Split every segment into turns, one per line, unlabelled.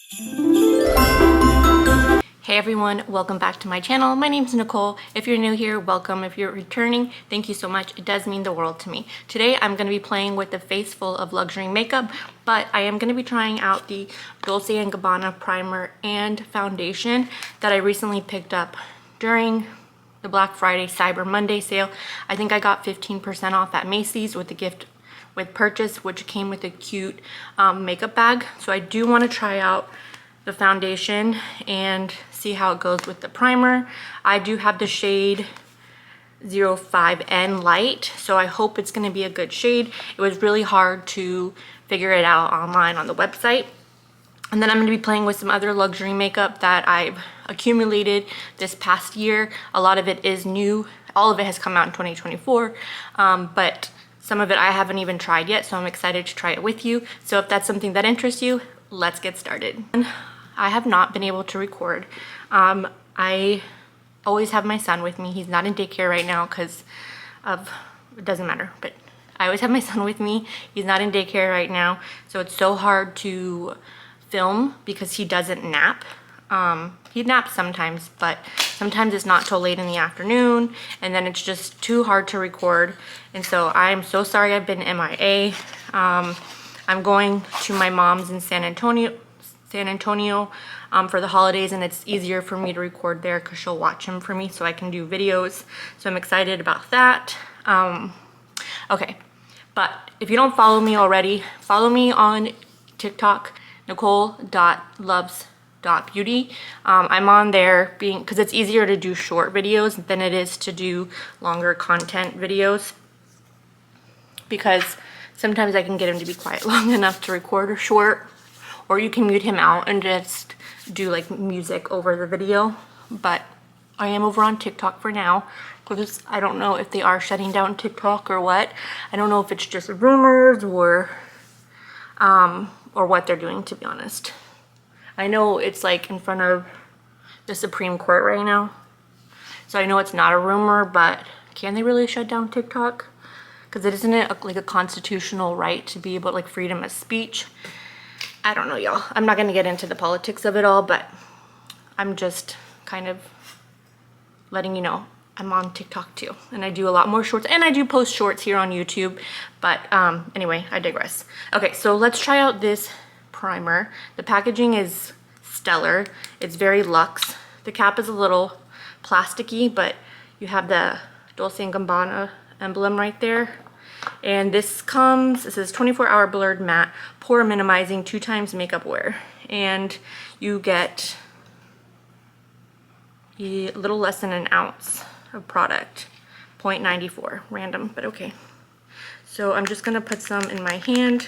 Hey everyone, welcome back to my channel. My name is Nicole. If you're new here, welcome. If you're returning, thank you so much. It does mean the world to me. Today I'm going to be playing with a face full of luxury makeup, but I am going to be trying out the Dolce & Gabbana primer and foundation that I recently picked up during the Black Friday Cyber Monday sale. I think I got 15% off at Macy's with the gift with purchase, which came with a cute makeup bag. So I do want to try out the foundation and see how it goes with the primer. I do have the shade 05N light, so I hope it's going to be a good shade. It was really hard to figure it out online on the website. And then I'm going to be playing with some other luxury makeup that I've accumulated this past year. A lot of it is new. All of it has come out in 2024, but some of it I haven't even tried yet, so I'm excited to try it with you. So if that's something that interests you, let's get started. I have not been able to record. I always have my son with me. He's not in daycare right now because of, it doesn't matter, but I always have my son with me. He's not in daycare right now, so it's so hard to film because he doesn't nap. He naps sometimes, but sometimes it's not till late in the afternoon, and then it's just too hard to record. And so I'm so sorry I've been MIA. I'm going to my mom's in San Antonio for the holidays, and it's easier for me to record there because she'll watch him for me so I can do videos. So I'm excited about that. Okay, but if you don't follow me already, follow me on TikTok, nicole.loves.beauty. I'm on there because it's easier to do short videos than it is to do longer content videos, because sometimes I can get him to be quiet long enough to record a short, or you can mute him out and just do like music over the video. But I am over on TikTok for now because I don't know if they are shutting down TikTok or what. I don't know if it's just rumors or what they're doing, to be honest. I know it's like in front of the Supreme Court right now, so I know it's not a rumor, but can they really shut down TikTok? Because isn't it like a constitutional right to be able to, like, freedom of speech? I don't know, y'all. I'm not going to get into the politics of it all, but I'm just kind of letting you know I'm on TikTok too. And I do a lot more shorts, and I do post shorts here on YouTube. But anyway, I digress. Okay, so let's try out this primer. The packaging is stellar. It's very luxe. The cap is a little plasticky, but you have the Dolce & Gabbana emblem right there. And this says 24-hour blurred matte, pore minimizing 2x makeup wear. And you get a little less than an ounce of product, 0.94, random, but okay. So I'm just gonna put some in my hand.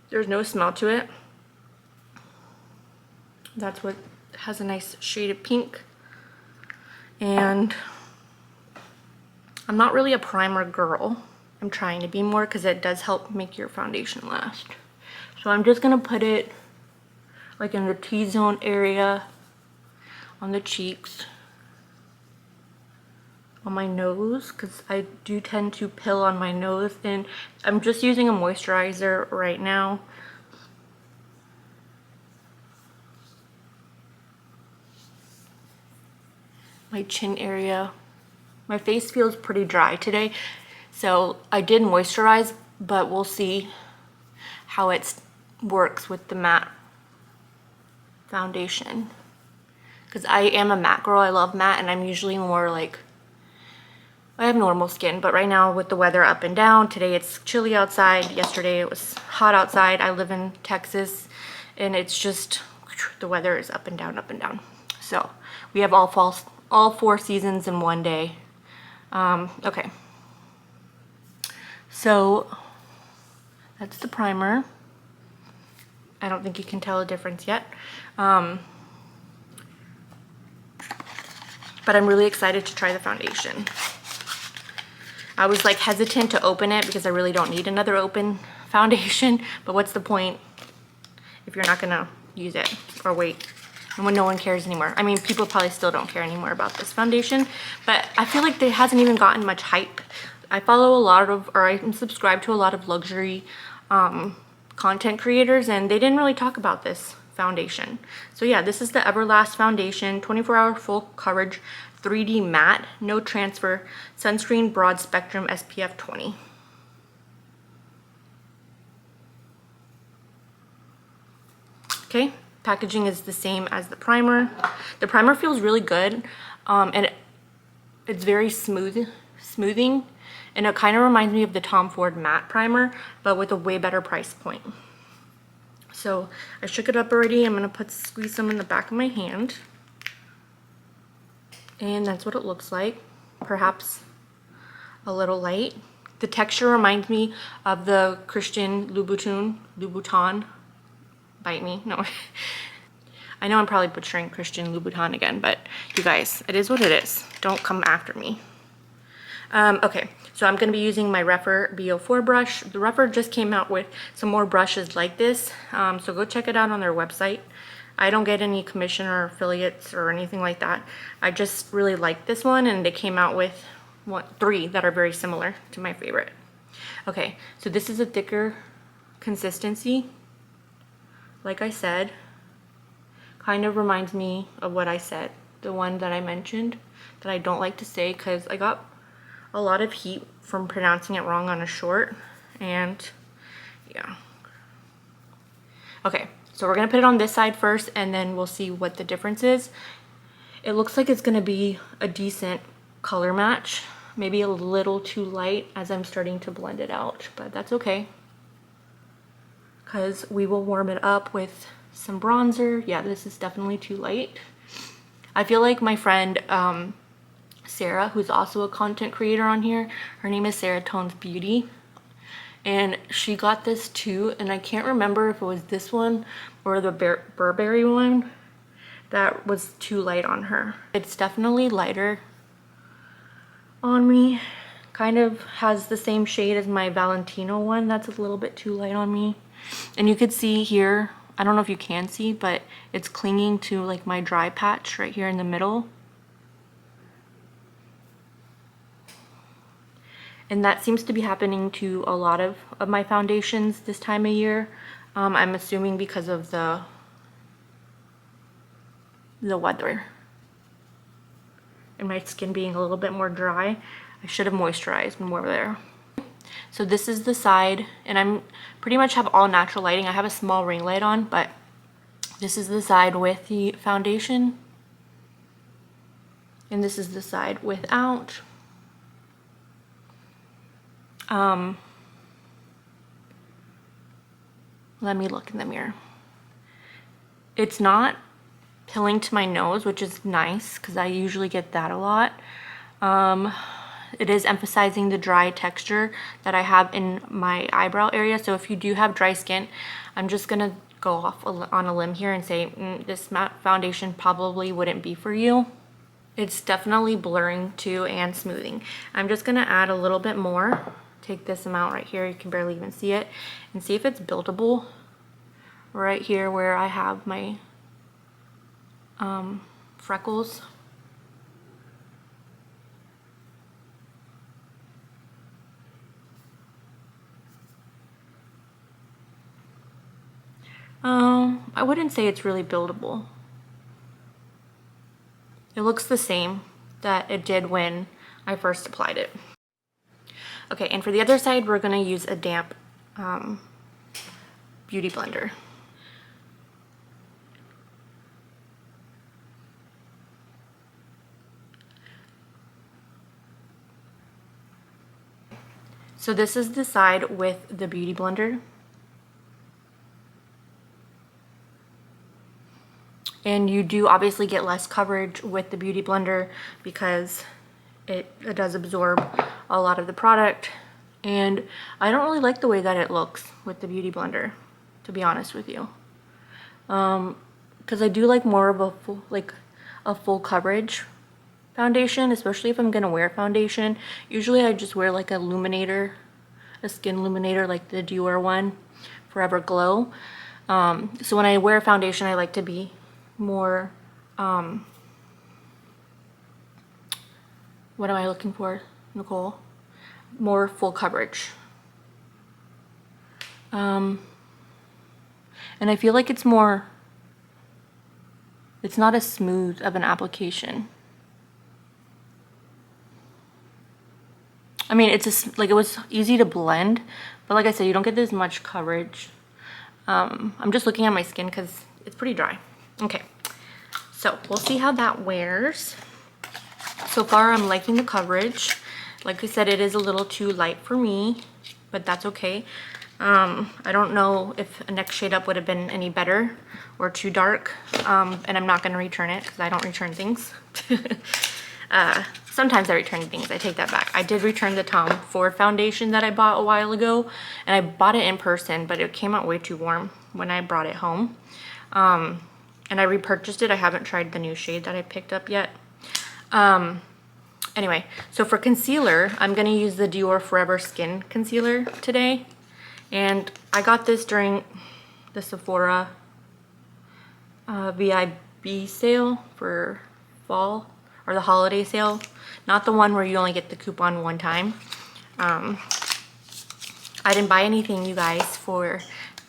There's no smell to it. That's what has a nice shade of pink. And I'm not really a primer girl. I'm trying to be more because it does help make your foundation last. So I'm just gonna put it like in the T-zone area, on the cheeks, on my nose, because I do tend to pill on my nose, and I'm just using a moisturizer right now. My chin area. My face feels pretty dry today, so I did moisturize, but we'll see how it works with the matte foundation. Because I am a matte girl, I love matte, and I'm usually more like, I have normal skin, but right now with the weather up and down, today it's chilly outside, yesterday it was hot outside. I live in Texas, and it's just, the weather is up and down, up and down. So we have all 4 seasons in one day. Okay, so that's the primer. I don't think you can tell a difference yet. But I'm really excited to try the foundation. I was like hesitant to open it because I really don't need another open foundation, but what's the point if you're not gonna use it or wait? And when no one cares anymore. I mean, people probably still don't care anymore about this foundation, but I feel like it hasn't even gotten much hype. I follow a lot of, or I'm subscribed to a lot of luxury content creators, and they didn't really talk about this foundation. So yeah, this is the Everlast foundation, 24-hour full coverage, 3D matte, no transfer, sunscreen, broad spectrum, SPF 20. Okay, packaging is the same as the primer. The primer feels really good, and it's very smoothing, and it kind of reminds me of the Tom Ford matte primer, but with a way better price point. So I shook it up already. I'm gonna squeeze some in the back of my hand, and that's what it looks like. Perhaps a little light. The texture reminds me of the Christian Louboutin. Bite me, no. I know I'm probably butchering Christian Louboutin again, but you guys, it is what it is. Don't come after me. Okay, so I'm gonna be using my Rephr BO4 brush. The Rephr just came out with some more brushes like this, so go check it out on their website. I don't get any commission or affiliates or anything like that. I just really like this one, and they came out with three that are very similar to my favorite. Okay, so this is a thicker consistency. Like I said, kind of reminds me of what I said, the one that I mentioned that I don't like to say because I got a lot of heat from pronouncing it wrong on a short, and yeah. Okay, so we're gonna put it on this side first, and then we'll see what the difference is. It looks like it's gonna be a decent color match, maybe a little too light as I'm starting to blend it out, but that's okay, because we will warm it up with some bronzer. Yeah, this is definitely too light. I feel like my friend Sarah, who's also a content creator on here, her name is Sarah Tones Beauty, and she got this too, and I can't remember if it was this one or the Burberry one that was too light on her. It's definitely lighter on me. Kind of has the same shade as my Valentino one. That's a little bit too light on me. And you could see here, I don't know if you can see, but it's clinging to like my dry patch right here in the middle. And that seems to be happening to a lot of my foundations this time of year. I'm assuming because of the weather and my skin being a little bit more dry. I should have moisturized more there. So this is the side, and I'm pretty much have all natural lighting. I have a small ring light on, but this is the side with the foundation, and this is the side without. Let me look in the mirror. It's not pilling to my nose, which is nice because I usually get that a lot. It is emphasizing the dry texture that I have in my eyebrow area. So if you do have dry skin, I'm just gonna go off on a limb here and say this matte foundation probably wouldn't be for you. It's definitely blurring too and smoothing. I'm just gonna add a little bit more. Take this amount right here, you can barely even see it, and see if it's buildable right here where I have my freckles. I wouldn't say it's really buildable. It looks the same that it did when I first applied it. Okay, and for the other side, we're gonna use a damp beauty blender. So this is the side with the beauty blender. And you do obviously get less coverage with the beauty blender because it does absorb a lot of the product. And I don't really like the way that it looks with the beauty blender, to be honest with you. Because I do like more of a full coverage foundation, especially if I'm gonna wear foundation. Usually I just wear like a illuminator, a skin illuminator like the DIOR one, Forever Glow. So when I wear foundation, I like to be more, what am I looking for, Nicole? More full coverage. And I feel like it's not as smooth of an application. I mean, it was easy to blend, but like I said, you don't get as much coverage. I'm just looking at my skin because it's pretty dry. Okay, so we'll see how that wears. So far, I'm liking the coverage. Like I said, it is a little too light for me, but that's okay. I don't know if a next shade up would have been any better or too dark, and I'm not going to return it because I don't return things. Sometimes I return things. I take that back. I did return the Tom Ford foundation that I bought a while ago, and I bought it in person, but it came out way too warm when I brought it home. And I repurchased it. I haven't tried the new shade that I picked up yet. Anyway, so for concealer, I'm going to use the Dior Forever Skin Concealer today. And I got this during the Sephora VIB sale for fall, or the holiday sale. Not the one where you only get the coupon one time. I didn't buy anything, you guys, for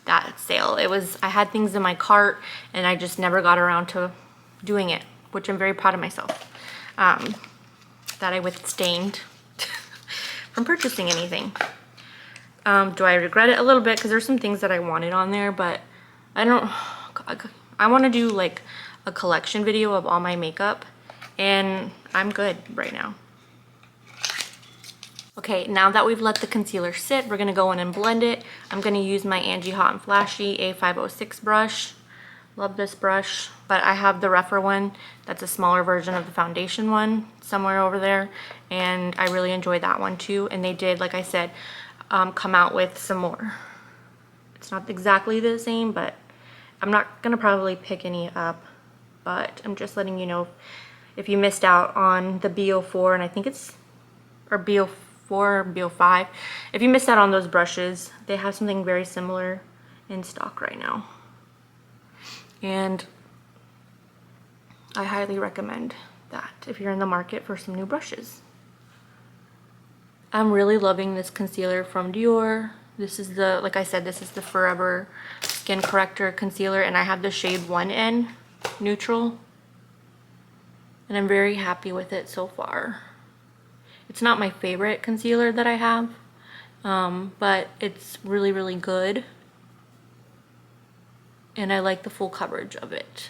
that sale. I had things in my cart and I just never got around to doing it, which I'm very proud of myself. That I withstained from purchasing anything. Do I regret it? A little bit, because there's some things that I wanted on there, but I want to do like a collection video of all my makeup, and I'm good right now. Okay, now that we've let the concealer sit, we're going to go in and blend it. I'm going to use my Angie Hot and Flashy A506 brush. Love this brush, but I have the rougher one that's a smaller version of the foundation one somewhere over there, and I really enjoy that one too. And they did, like I said, come out with some more. It's not exactly the same, but I'm not gonna probably pick any up, but I'm just letting you know if you missed out on the BO4, and I think it's, or BO4 or BO5, if you missed out on those brushes, they have something very similar in stock right now. And I highly recommend that if you're in the market for some new brushes. I'm really loving this concealer from Dior. This is the, like I said, this is the Forever Skin Corrector Concealer, and I have the shade 1N Neutral. And I'm very happy with it so far. It's not my favorite concealer that I have, but it's really, really good. And I like the full coverage of it.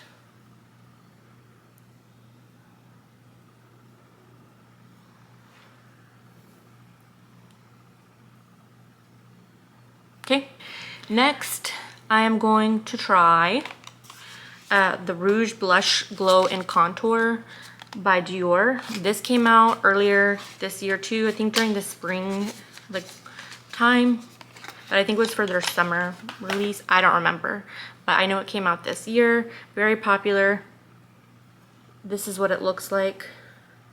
Okay, next I am going to try the Rouge Blush Glow and Contour by Dior. This came out earlier this year too, I think during the spring time, but I think it was for their summer release. I don't remember, but I know it came out this year. Very popular. This is what it looks like.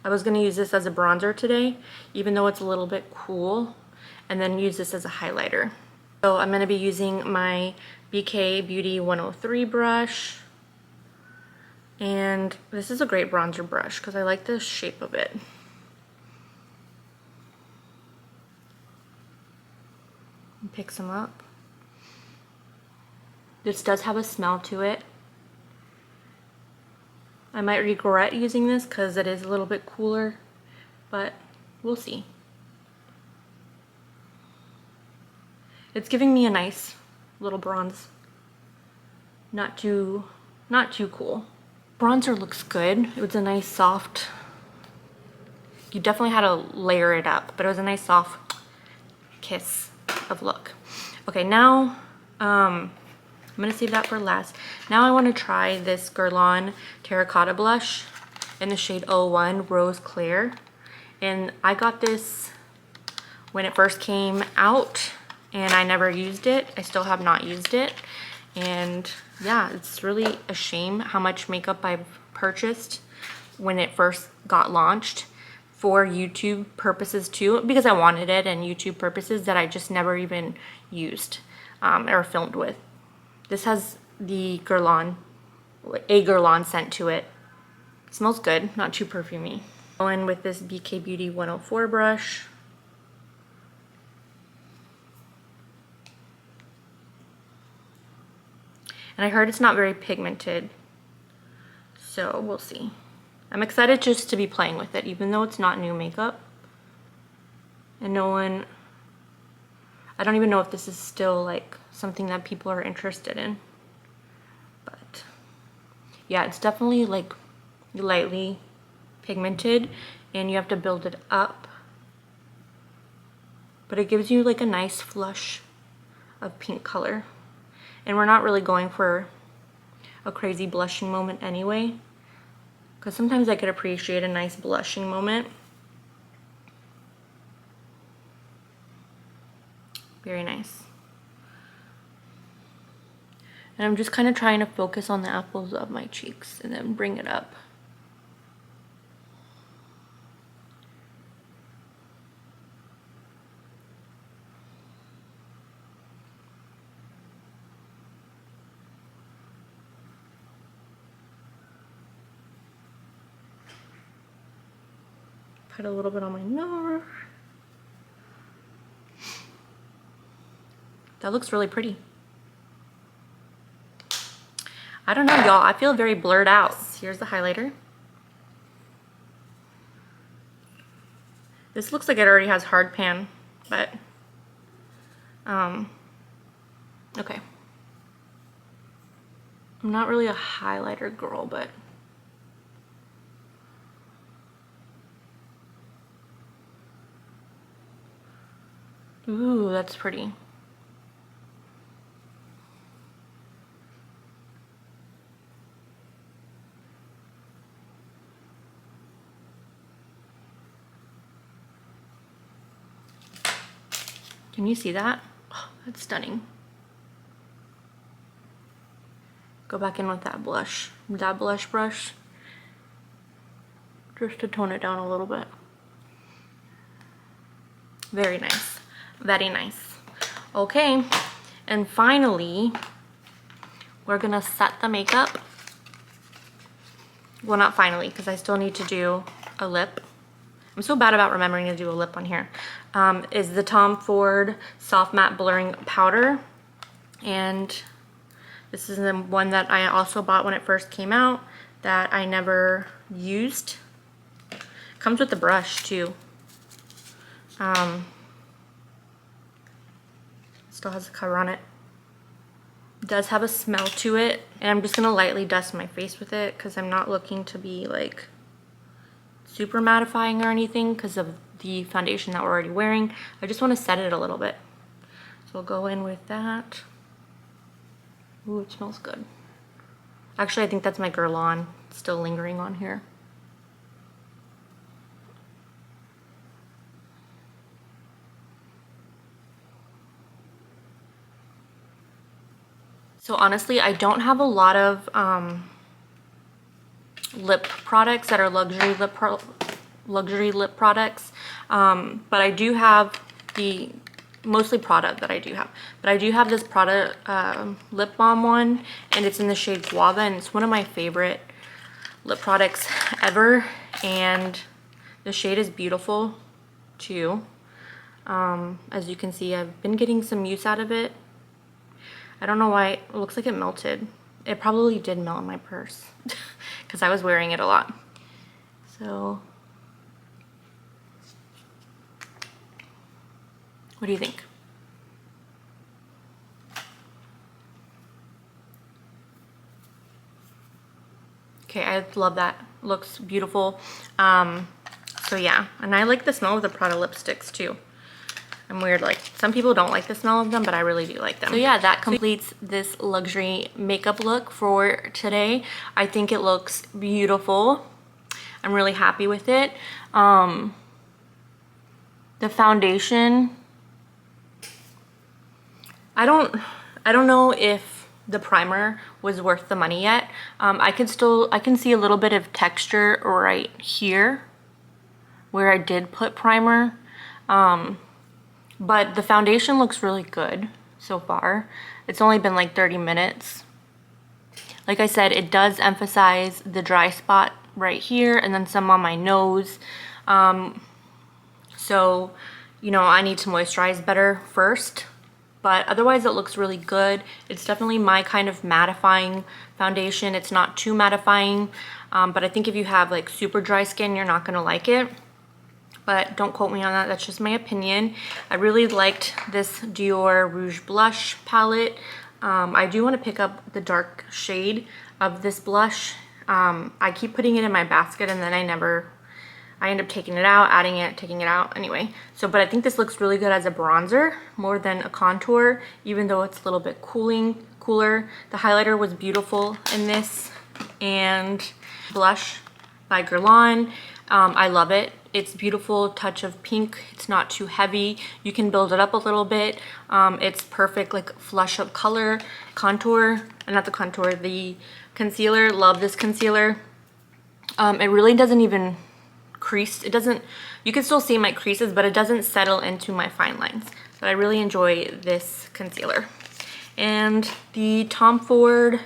I was gonna use this as a bronzer today, even though it's a little bit cool, and then use this as a highlighter. So I'm gonna be using my BK Beauty 103 brush. And this is a great bronzer brush because I like the shape of it. Pick some up. This does have a smell to it. I might regret using this because it is a little bit cooler, but we'll see. It's giving me a nice little bronze. Not too cool. Bronzer looks good. It was a nice soft, you definitely had to layer it up, but it was a nice soft kiss of look. Okay, now I'm gonna save that for last. Now I want to try this Guerlain Terracotta Blush in the shade 01 Rose Claire. And I got this when it first came out and I never used it. I still have not used it. And yeah, it's really a shame how much makeup I've purchased when it first got launched for YouTube purposes too, because I wanted it and YouTube purposes, that I just never even used or filmed with. This has the Guerlain, a Guerlain scent to it. It smells good, not too perfumey. Go in with this BK Beauty 104 brush. And I heard it's not very pigmented. So we'll see. I'm excited just to be playing with it, even though it's not new makeup. And I don't even know if this is still like something that people are interested in. But yeah, it's definitely like lightly pigmented and you have to build it up. But it gives you like a nice flush of pink color. And we're not really going for a crazy blushing moment anyway, because sometimes I could appreciate a nice blushing moment. Very nice. And I'm just kind of trying to focus on the apples of my cheeks and then bring it up. Put a little bit on my nose. That looks really pretty. I don't know, y'all. I feel very blurred out. Here's the highlighter. This looks like it already has hard pan, but okay. I'm not really a highlighter girl, but ooh, that's pretty. Can you see that? Oh, that's stunning. Go back in with that blush brush, just to tone it down a little bit. Very nice, very nice. Okay, and finally, we're gonna set the makeup. Well, not finally, because I still need to do a lip. I'm so bad about remembering to do a lip on here. Is the Tom Ford Soft Matte Blurring Powder. And this is the one that I also bought when it first came out that I never used. Comes with the brush too. Still has a cover on it. Does have a smell to it. And I'm just gonna lightly dust my face with it because I'm not looking to be like super mattifying or anything because of the foundation that we're already wearing. I just want to set it a little bit. So I'll go in with that. Ooh, it smells good. Actually, I think that's my Guerlain still lingering on here. So honestly, I don't have a lot of lip products that are luxury lip products, but I do have the mostly product that I do have, but I do have this product lip balm one, and it's in the shade Guava, and it's one of my favorite lip products ever, and the shade is beautiful too. As you can see, I've been getting some use out of it. I don't know why, it looks like it melted. It probably did melt in my purse because I was wearing it a lot. So, what do you think? Okay, I love that. Looks beautiful. So yeah, and I like the smell of the Prada lipsticks too. I'm weird, like some people don't like the smell of them, but I really do like them. So yeah, that completes this luxury makeup look for today. I think it looks beautiful. I'm really happy with it. The foundation, I don't know if the primer was worth the money yet. I can see a little bit of texture right here where I did put primer. But the foundation looks really good so far. It's only been like 30 minutes. Like I said, it does emphasize the dry spot right here and then some on my nose. So, you know, I need to moisturize better first but otherwise it looks really good. It's definitely my kind of mattifying foundation. It's not too mattifying, but I think if you have like super dry skin, you're not gonna like it. But don't quote me on that, that's just my opinion. I really liked this Dior Rouge Blush palette. I do want to pick up the dark shade of this blush. I keep putting it in my basket and then I end up taking it out, adding it, taking it out. Anyway, but I think this looks really good as a bronzer more than a contour, even though it's a little bit cooler. The highlighter was beautiful in this, and blush by Guerlain. I love it. It's beautiful touch of pink. It's not too heavy. You can build it up a little bit. It's perfect like flush of color. Contour, not the contour, the concealer. Love this concealer. It really doesn't even crease. It doesn't, you can still see my creases, but it doesn't settle into my fine lines. But I really enjoy this concealer. And the Tom Ford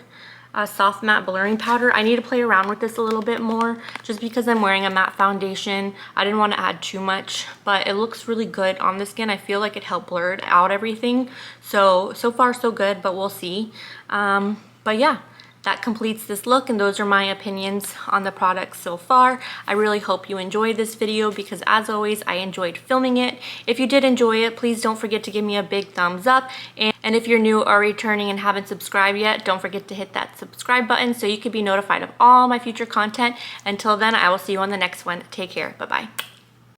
soft matte blurring powder. I need to play around with this a little bit more just because I'm wearing a matte foundation. I didn't want to add too much, but it looks really good on the skin. I feel like it helped blur out everything. So far so good, but we'll see. But yeah, that completes this look, and those are my opinions on the products so far. I really hope you enjoyed this video because, as always, I enjoyed filming it. If you did enjoy it, please don't forget to give me a big thumbs up. And if you're new or returning and haven't subscribed yet, don't forget to hit that subscribe button so you can be notified of all my future content. Until then, I will see you on the next one. Take care. Bye-bye.